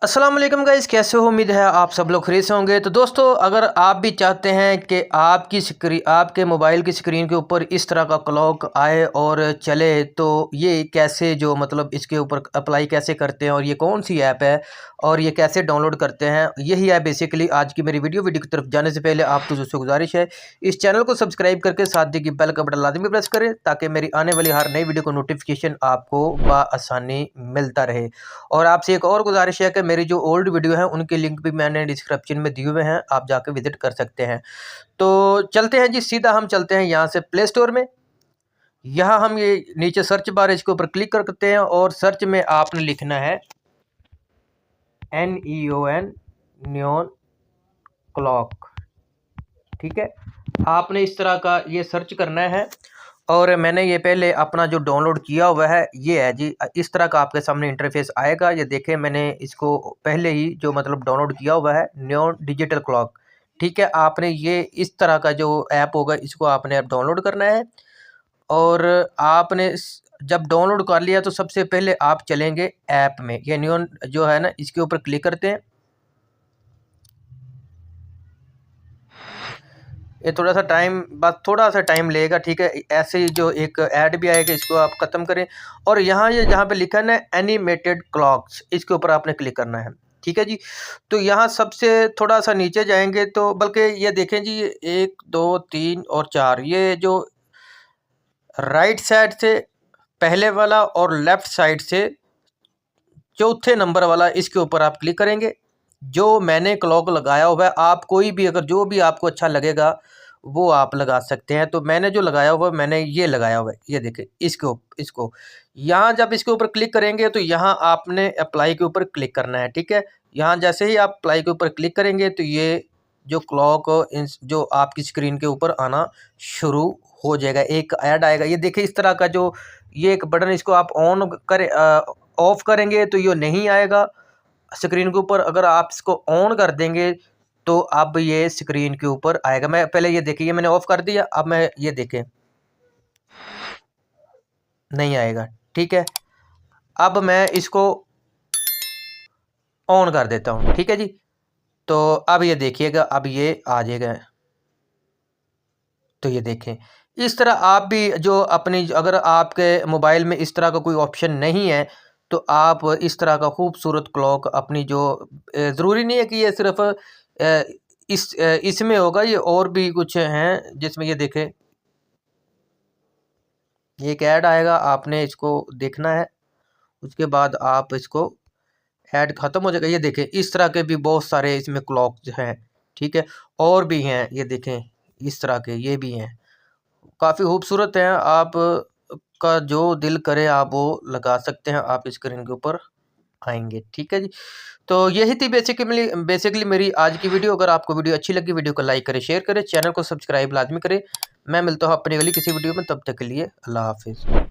अस्सलाम वालेकुम गाइस, कैसे हो? उम्मीद है आप सब लोग खरीद से होंगे। तो दोस्तों, अगर आप भी चाहते हैं कि आपके मोबाइल की स्क्रीन के ऊपर इस तरह का क्लॉक आए और चले, तो ये कैसे जो मतलब इसके ऊपर अप्लाई कैसे करते हैं और ये कौन सी ऐप है और ये कैसे डाउनलोड करते हैं, यही है बेसिकली आज की मेरी वीडियो की तरफ जाने से पहले आप तो गुजारिश है इस चैनल को सब्सक्राइब करके साथ दी की बेल का बटन लाजमी प्रेस करें ताकि मेरी आने वाली हर नई वीडियो को नोटिफिकेशन आपको बआसानी मिलता रहे। और आपसे एक और गुजारिश है कि मेरी जो ओल्ड वीडियो है उनके लिंक भी मैंने डिस्क्रिप्शन में दिए हुए हैं, आप जाकर विजिट कर सकते हैं। तो चलते हैं जी, सीधा हम चलते हैं यहाँ से प्ले स्टोर में। यहाँ हम ये नीचे सर्च बार है, इसके ऊपर क्लिक करते हैं और सर्च में आपने लिखना है NEON नियॉन क्लॉक। ठीक है, आपने इस तरह का ये सर्च करना है और मैंने ये पहले अपना जो डाउनलोड किया हुआ है ये है जी। इस तरह का आपके सामने इंटरफेस आएगा। ये देखें, मैंने इसको पहले ही जो मतलब डाउनलोड किया हुआ है नियॉन डिजिटल क्लॉक। ठीक है, आपने ये इस तरह का जो ऐप होगा इसको आपने अब डाउनलोड करना है। और आपने जब डाउनलोड कर लिया तो सबसे पहले आप चलेंगे ऐप में। ये नियॉन जो है ना, इसके ऊपर क्लिक करते हैं। ये थोड़ा सा टाइम लेगा। ठीक है, ऐसे ही जो एक ऐड भी आएगा इसको आप ख़त्म करें और यहाँ ये जहाँ पे लिखा है ना एनिमेटेड क्लॉक्स, इसके ऊपर आपने क्लिक करना है। ठीक है जी, तो यहाँ सबसे थोड़ा सा नीचे जाएंगे तो बल्कि ये देखें जी, 1 2 3 और 4, ये जो राइट साइड से पहले वाला और लेफ़्ट साइड से चौथे नंबर वाला, इसके ऊपर आप क्लिक करेंगे। जो मैंने क्लॉक लगाया हुआ है, आप कोई भी अगर जो भी आपको अच्छा लगेगा वो आप लगा सकते हैं। तो मैंने जो लगाया हुआ है, मैंने ये लगाया हुआ है, ये देखें। इसको यहाँ जब इसके ऊपर क्लिक करेंगे तो यहाँ आपने अप्लाई के ऊपर क्लिक करना है। ठीक है, यहाँ जैसे ही आप अप्लाई के ऊपर क्लिक करेंगे तो ये जो क्लॉक जो आपकी स्क्रीन के ऊपर आना शुरू हो जाएगा, एक ऐड आएगा। ये देखिए इस तरह का जो ये एक बटन, इसको आप ऑफ करेंगे तो ये नहीं आएगा स्क्रीन के ऊपर। अगर आप इसको ऑन कर देंगे तो अब ये स्क्रीन के ऊपर आएगा। मैं पहले ये देखिए, मैंने ऑफ कर दिया, अब मैं ये देखें नहीं आएगा। ठीक है, अब मैं इसको ऑन कर देता हूँ। ठीक है जी, तो अब ये देखिएगा, अब ये आ जाएगा। तो ये देखें, इस तरह आप भी जो अपनी, अगर आपके मोबाइल में इस तरह का कोई ऑप्शन नहीं है तो आप इस तरह का खूबसूरत क्लॉक अपनी जो ज़रूरी नहीं है कि ये सिर्फ इसमें होगा, ये और भी कुछ हैं जिसमें ये देखें, ये एक ऐड आएगा, आपने इसको देखना है। उसके बाद आप इसको ऐड ख़त्म हो जाएगा। ये देखें, इस तरह के भी बहुत सारे इसमें क्लॉक हैं। ठीक है, और भी हैं, ये देखें इस तरह के ये भी हैं, काफ़ी खूबसूरत हैं। आप का जो दिल करे आप वो लगा सकते हैं, आप स्क्रीन के ऊपर आएंगे। ठीक है जी, तो यही थी बेसिकली मेरी आज की वीडियो। अगर आपको वीडियो अच्छी लगी, वीडियो को लाइक करें, शेयर करें, चैनल को सब्सक्राइब लाजमी करें। मैं मिलता हूँ अपनी अगली किसी वीडियो में, तब तक के लिए अल्लाह हाफिज़।